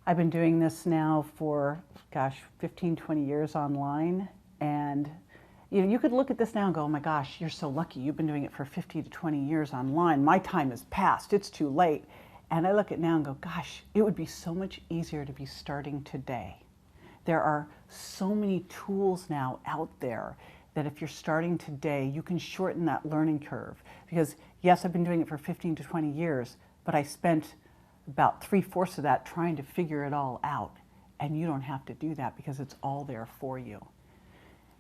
I've been doing this now for, gosh, 15, 20 years online. And you could look at this now and go, oh my gosh, you're so lucky. You've been doing it for 50 to 20 years online. My time is past. It's too late. And I look at it now and go, gosh, it would be so much easier to be starting today. There are so many tools now out there that if you're starting today, you can shorten that learning curve. Because yes, I've been doing it for 15 to 20 years, but I spent about 3/4 of that trying to figure it all out. And you don't have to do that because it's all there for you.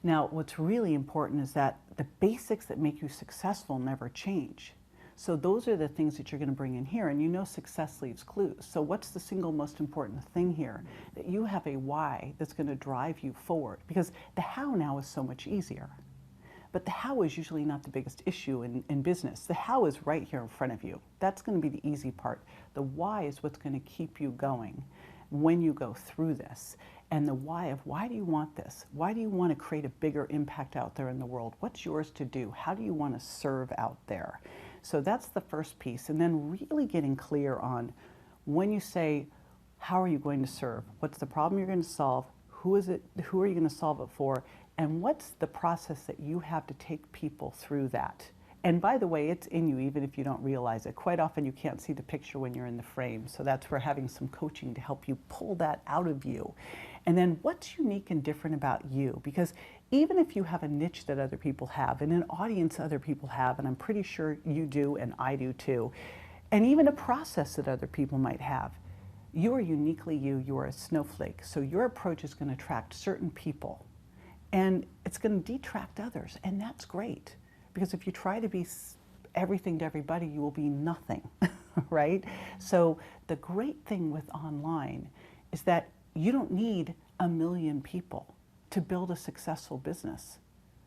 Now, what's really important is that the basics that make you successful never change. So those are the things that you're going to bring in here, and you know success leaves clues. So what's the single most important thing here? That you have a why that's going to drive you forward, because the how now is so much easier. But the how is usually not the biggest issue in business. The how is right here in front of you. That's going to be the easy part. The why is what's going to keep you going when you go through this. And the why of why do you want this? Why do you want to create a bigger impact out there in the world? What's yours to do? How do you want to serve out there? So that's the first piece. And then really getting clear on when you say, how are you going to serve? What's the problem you're going to solve? Who is it? Who are you going to solve it for? And what's the process that you have to take people through that? And by the way, it's in you even if you don't realize it. Quite often you can't see the picture when you're in the frame. So that's where having some coaching to help you pull that out of you. And then what's unique and different about you? Because even if you have a niche that other people have and an audience other people have, and I'm pretty sure you do and I do too, and even a process that other people might have, you are uniquely you. You are a snowflake. So your approach is going to attract certain people and it's going to detract others. And that's great. Because if you try to be everything to everybody, you will be nothing, right? So the great thing with online is that you don't need 1 million people to build a successful business.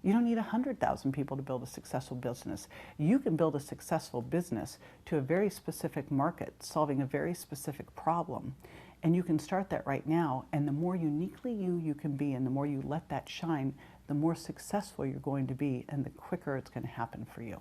You don't need 100,000 people to build a successful business. You can build a successful business to a very specific market, solving a very specific problem. And you can start that right now. And the more uniquely you can be, and the more you let that shine, the more successful you're going to be, and the quicker it's going to happen for you.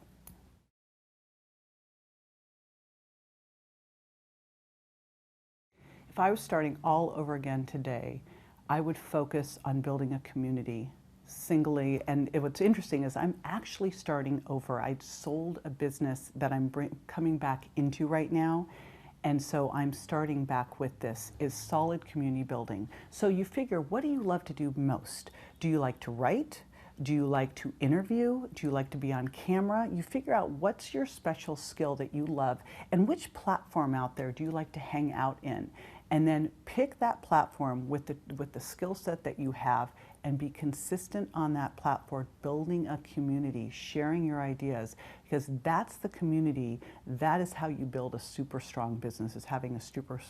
If I was starting all over again today, I would focus on building a community singly. And what's interesting is I'm actually starting over. I sold a business that I'm coming back into right now. And so I'm starting back with this, is solid community building. So you figure, what do you love to do most? Do you like to write? Do you like to interview? Do you like to be on camera? You figure out what's your special skill that you love and which platform out there do you like to hang out in? And then pick that platform with the skill set that you have and be consistent on that platform, building a community, sharing your ideas, because that's the community. That is how you build a super strong business, is having a super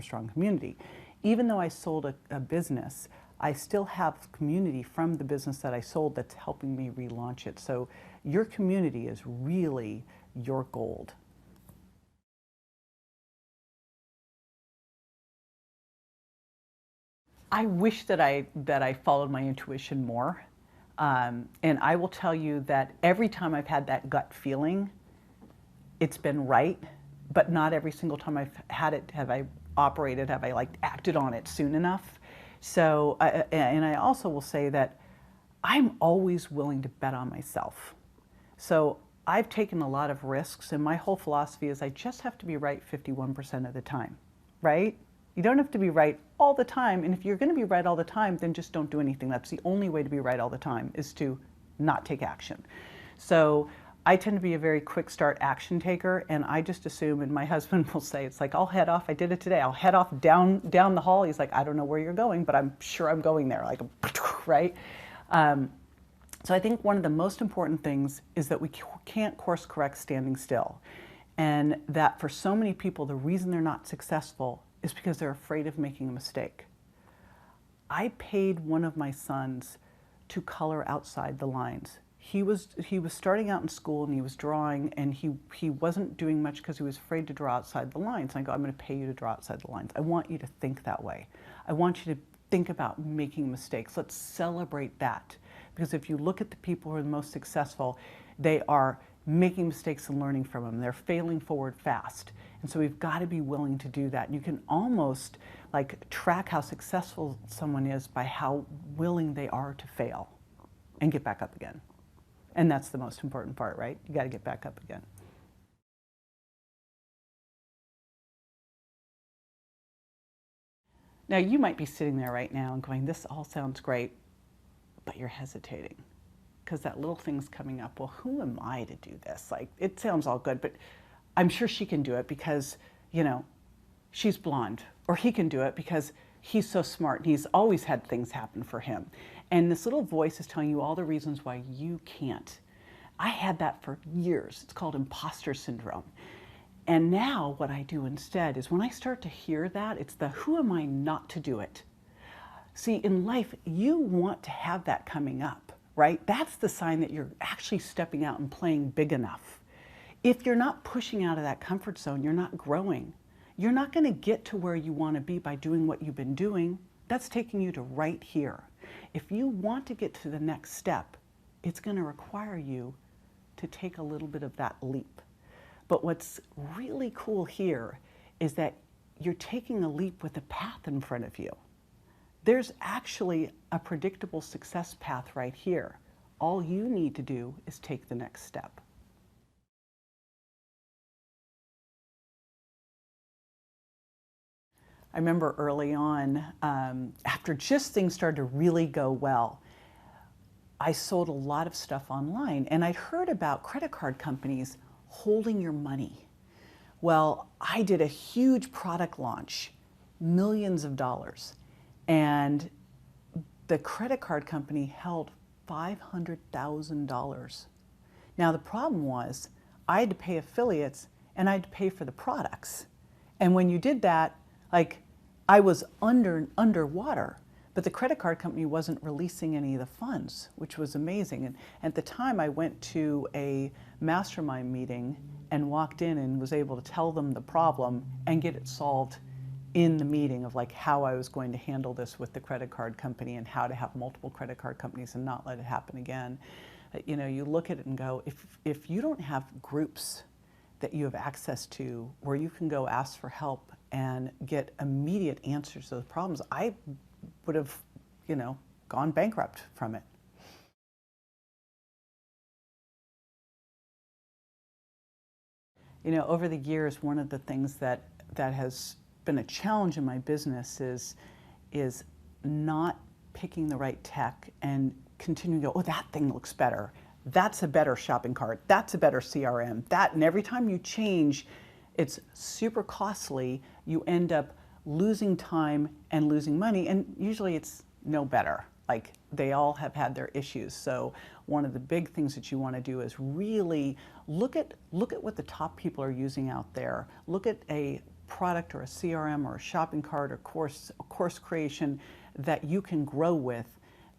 strong community. Even though I sold a business, I still have community from the business that I sold that's helping me relaunch it. So your community is really your gold. I wish that I followed my intuition more. And I will tell you that every time I've had that gut feeling, it's been right, but not every single time I've had it have I operated, have I acted on it soon enough. So, and I also will say that I'm always willing to bet on myself. So I've taken a lot of risks, and my whole philosophy is I just have to be right 51% of the time, right? You don't have to be right all the time, and if you're going to be right all the time, then just don't do anything. That's the only way to be right all the time, is to not take action. So I tend to be a very quick start action taker, and I just assume, and my husband will say, it's like, I'll head off, I did it today, I'll head off down the hall. He's like, I don't know where you're going, but I'm sure I'm going there, like, right? So I think one of the most important things is that we can't course correct standing still. And that for so many people, the reason they're not successful is because they're afraid of making a mistake. I paid one of my sons to color outside the lines. He was starting out in school and he was drawing, and he wasn't doing much because he was afraid to draw outside the lines. And I go, I'm going to pay you to draw outside the lines. I want you to think that way. I want you to think about making mistakes. Let's celebrate that. Because if you look at the people who are the most successful, they are making mistakes and learning from them. They're failing forward fast. And so we've got to be willing to do that. And you can almost like track how successful someone is by how willing they are to fail and get back up again. And that's the most important part, right? You got to get back up again. Now you might be sitting there right now and going, this all sounds great, but you're hesitating because that little thing's coming up. Well, who am I to do this? Like, it sounds all good, but I'm sure she can do it because, you know, she's blonde, or he can do it because he's so smart and he's always had things happen for him. And this little voice is telling you all the reasons why you can't. I had that for years. It's called imposter syndrome. And now what I do instead is when I start to hear that, it's the who am I not to do it? See, in life, you want to have that coming up, right? That's the sign that you're actually stepping out and playing big enough. If you're not pushing out of that comfort zone, you're not growing. You're not going to get to where you want to be by doing what you've been doing. That's taking you to right here. If you want to get to the next step, it's going to require you to take a little bit of that leap. But what's really cool here is that you're taking a leap with a path in front of you. There's actually a predictable success path right here. All you need to do is take the next step. I remember early on, after just things started to really go well, I sold a lot of stuff online, and I'd heard about credit card companies holding your money. Well, I did a huge product launch, millions of dollars, and the credit card company held $500,000. Now the problem was I had to pay affiliates and I had to pay for the products. And when you did that, like, I was underwater, but the credit card company wasn't releasing any of the funds, which was amazing. And at the time I went to a Mastermind meeting and walked in and was able to tell them the problem and get it solved in the meeting of like how I was going to handle this with the credit card company and how to have multiple credit card companies and not let it happen again. You know, you look at it and go, if you don't have groups that you have access to where you can go ask for help and get immediate answers to those problems, I would have, you know, gone bankrupt from it. You know, over the years, one of the things that has been a challenge in my business is not picking the right tech and continuing to go, oh, that thing looks better. That's a better shopping cart. That's a better CRM. And every time you change, it's super costly. You end up losing time and losing money, and usually it's no better. Like, they all have had their issues. So one of the big things that you want to do is really look at what the top people are using out there. Look at a product or a CRM or a shopping cart or course creation that you can grow with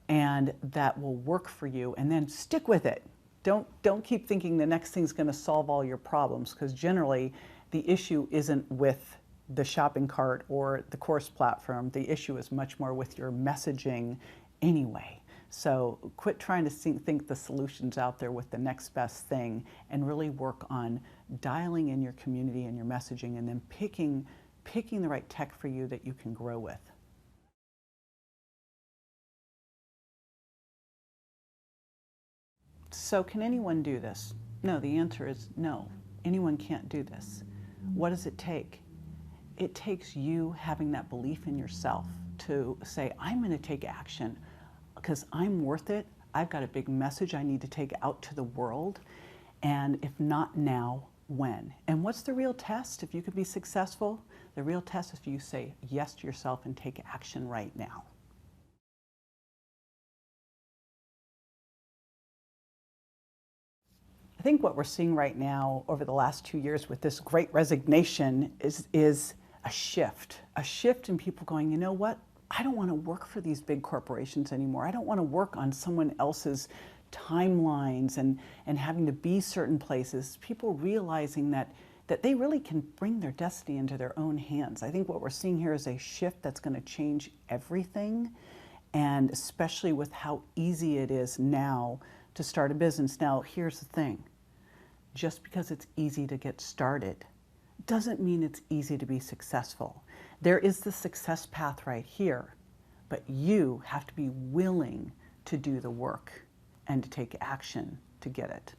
and that will work for you, and then stick with it. Don't keep thinking the next thing's going to solve all your problems, because generally the issue isn't with the shopping cart or the course platform. The issue is much more with your messaging anyway. So quit trying to think the solutions out there with the next best thing, and really work on dialing in your community and your messaging, and then picking the right tech for you that you can grow with. So can anyone do this? No, the answer is no. Anyone can't do this. What does it take? It takes you having that belief in yourself to say, I'm going to take action because I'm worth it. I've got a big message I need to take out to the world. And if not now, when? And what's the real test if you could be successful? The real test is if you say yes to yourself and take action right now. I think what we're seeing right now over the last 2 years with this great resignation is a shift in people going, you know what? I don't want to work for these big corporations anymore. I don't want to work on someone else's timelines and having to be certain places. People realizing that they really can bring their destiny into their own hands. I think what we're seeing here is a shift that's going to change everything, and especially with how easy it is now to start a business. Now, here's the thing. Just because it's easy to get started doesn't mean it's easy to be successful. There is the success path right here, but you have to be willing to do the work and to take action to get it.